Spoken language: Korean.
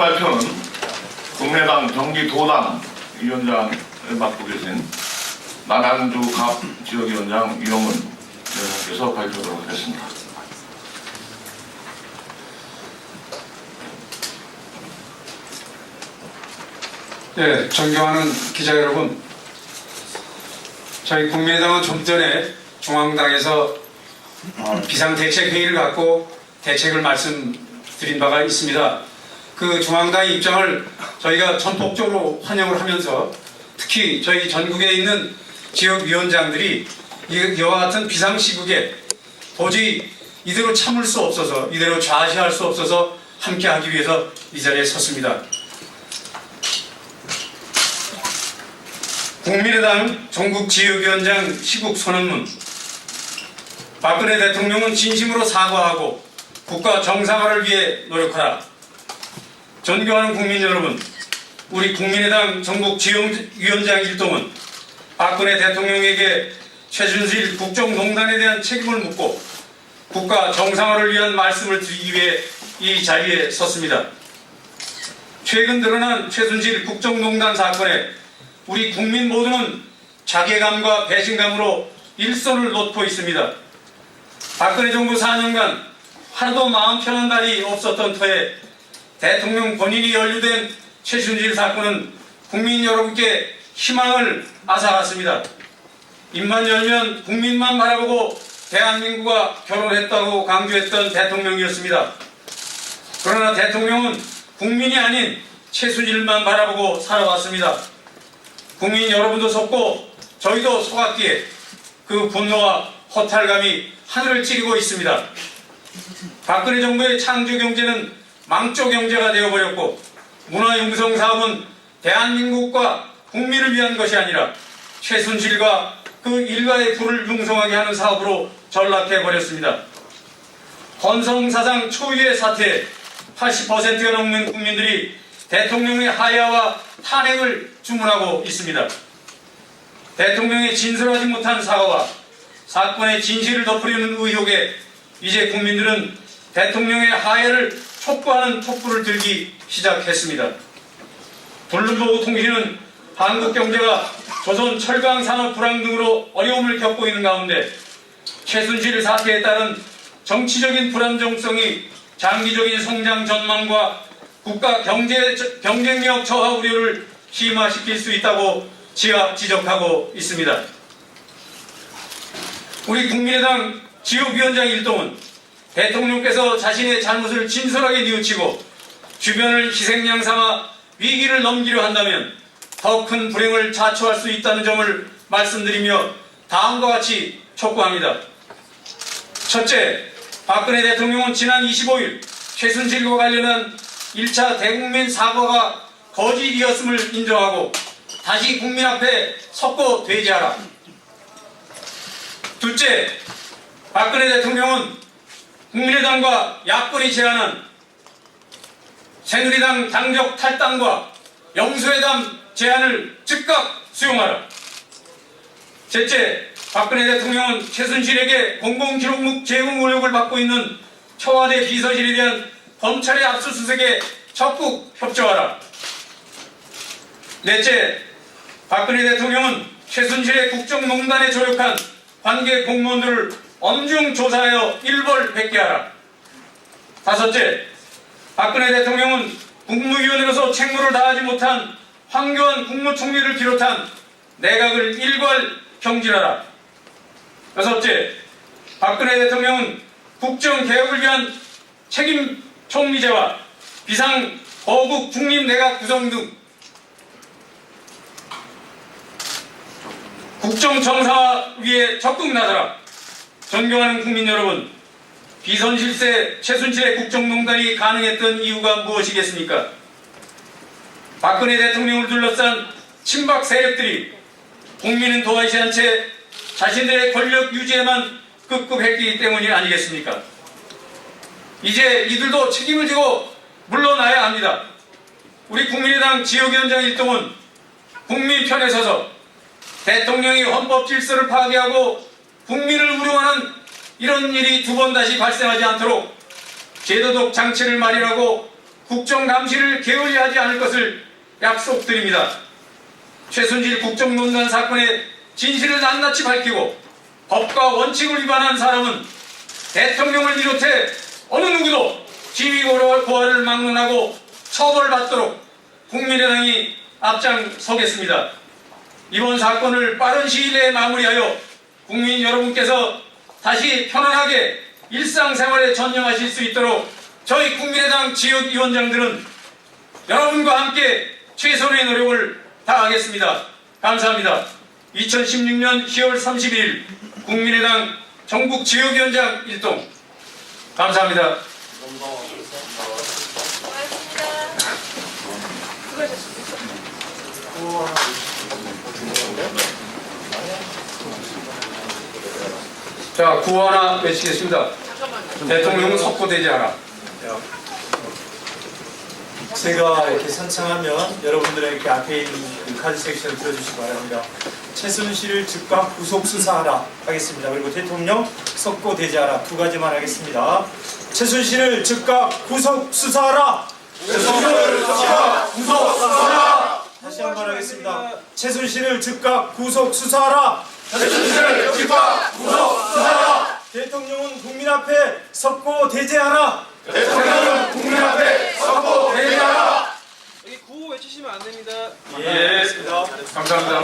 발표는 국민의당 경기도당 위원장을 맡고 계신 남양주 갑 지역위원장 이용은 위원장께서 발표하도록 하겠습니다. 예, 존경하는 기자 여러분, 저희 국민의당은 좀 전에 중앙당에서 비상대책회의를 갖고 대책을 말씀드린 바가 있습니다. 그 중앙당의 입장을 저희가 전폭적으로 환영을 하면서 특히 저희 전국에 있는 지역위원장들이 이와 같은 비상시국에 도저히 이대로 참을 수 없어서, 이대로 좌시할 수 없어서 함께하기 위해서 이 자리에 섰습니다. 국민의당 전국 지역위원장 시국 선언문. 박근혜 대통령은 진심으로 사과하고 국가 정상화를 위해 노력하라. 존경하는 국민 여러분, 우리 국민의당 전국 지역위원장 일동은 박근혜 대통령에게 최순실 국정농단에 대한 책임을 묻고 국가 정상화를 위한 말씀을 드리기 위해 이 자리에 섰습니다. 최근 드러난 최순실 국정농단 사건에 우리 국민 모두는 자괴감과 배신감으로 일손을 놓고 있습니다. 박근혜 정부 4년간 하루도 마음 편한 날이 없었던 터에 대통령 본인이 연루된 최순실 사건은 국민 여러분께 희망을 앗아갔습니다. 입만 열면 국민만 바라보고 대한민국과 결혼했다고 강조했던 대통령이었습니다. 그러나 대통령은 국민이 아닌 최순실만 바라보고 살아왔습니다. 국민 여러분도 속고 저희도 속았기에 그 분노와 허탈감이 하늘을 찌르고 있습니다. 박근혜 정부의 창조경제는 망조경제가 되어버렸고 문화융성 사업은 대한민국과 국민을 위한 것이 아니라 최순실과 그 일가의 부를 융성하게 하는 사업으로 전락해버렸습니다. 헌성사상 초유의 사태에 80%가 넘는 국민들이 대통령의 하야와 탄핵을 주문하고 있습니다. 대통령의 진솔하지 못한 사과와 사건의 진실을 덮으려는 의혹에 이제 국민들은 대통령의 하야를 촉구하는 촛불을 들기 시작했습니다. 블룸버그 통신은 한국 경제가 조선 철강 산업 불황 등으로 어려움을 겪고 있는 가운데 최순실 사태에 따른 정치적인 불안정성이 장기적인 성장 전망과 국가 경쟁력 저하 우려를 심화시킬 수 있다고 지적하고 있습니다. 우리 국민의당 지역위원장 일동은 대통령께서 자신의 잘못을 진솔하게 뉘우치고 주변을 희생양 삼아 위기를 넘기려 한다면 더 큰 불행을 자초할 수 있다는 점을 말씀드리며 다음과 같이 촉구합니다. 첫째, 박근혜 대통령은 지난 25일 최순실과 관련한 1차 대국민 사과가 거짓이었음을 인정하고 다시 국민 앞에 섰고 되지하라. 둘째, 박근혜 대통령은 국민의당과 야권이 제안한 새누리당 당적 탈당과 영수회담 제안을 즉각 수용하라. 셋째, 박근혜 대통령은 최순실에게 공공기록물 제공 의혹을 받고 있는 청와대 비서실에 대한 검찰의 압수수색에 적극 협조하라. 넷째, 박근혜 대통령은 최순실의 국정농단에 조력한 관계 공무원들을 엄중 조사하여 일벌백계하라. 다섯째, 박근혜 대통령은 국무위원으로서 책무를 다하지 못한 황교안 국무총리를 비롯한 내각을 일괄 경질하라. 여섯째, 박근혜 대통령은 국정개혁을 위한 책임 총리제와 비상 거국 중립 내각 구성 등 국정 정상화 위해 적극 나서라. 존경하는 국민 여러분, 비선실세 최순실의 국정농단이 가능했던 이유가 무엇이겠습니까? 박근혜 대통령을 둘러싼 친박 세력들이 국민은 도와주지 않은 채 자신들의 권력 유지에만 급급했기 때문이 아니겠습니까? 이제 이들도 책임을 지고 물러나야 합니다. 우리 국민의당 지역위원장 일동은 국민 편에 서서 대통령이 헌법 질서를 파괴하고 국민을 우려하는 이런 일이 두 번 다시 발생하지 않도록 제도적 장치를 마련하고 국정감시를 게을리하지 않을 것을 약속드립니다. 최순실 국정농단 사건의 진실을 낱낱이 밝히고 법과 원칙을 위반한 사람은 대통령을 비롯해 어느 누구도 지위고하를 막론하고 처벌받도록 국민의당이 앞장서겠습니다. 이번 사건을 빠른 시일 내에 마무리하여 국민 여러분께서 다시 편안하게 일상생활에 전념하실 수 있도록 저희 국민의당 지역위원장들은 여러분과 함께 최선의 노력을 다하겠습니다. 감사합니다. 2016년 10월 31일 국민의당 전국 지역위원장 일동 감사합니다. 자, 구호 하나 외치겠습니다. 대통령은 석고대죄하라. 제가 이렇게 선창하면 여러분들의 이렇게 앞에 있는 그 카드 섹션을 들어주시기 바랍니다. 최순실을 즉각 구속 수사하라 하겠습니다. 그리고 대통령 석고 대제하라 두 가지만 하겠습니다. 최순실을 즉각 구속 수사하라. 최순실을 즉각 구속 수사하라. 다시 한 번 하겠습니다. 최순실을 즉각 구속 수사하라. 최순실을 즉각 구속 수사하라. 대통령은 국민 앞에 석고 대제하라. 대통령은 국민 앞에 석고 대제하라. 여기 구호 외치시면 안 됩니다. 예, 감사합니다.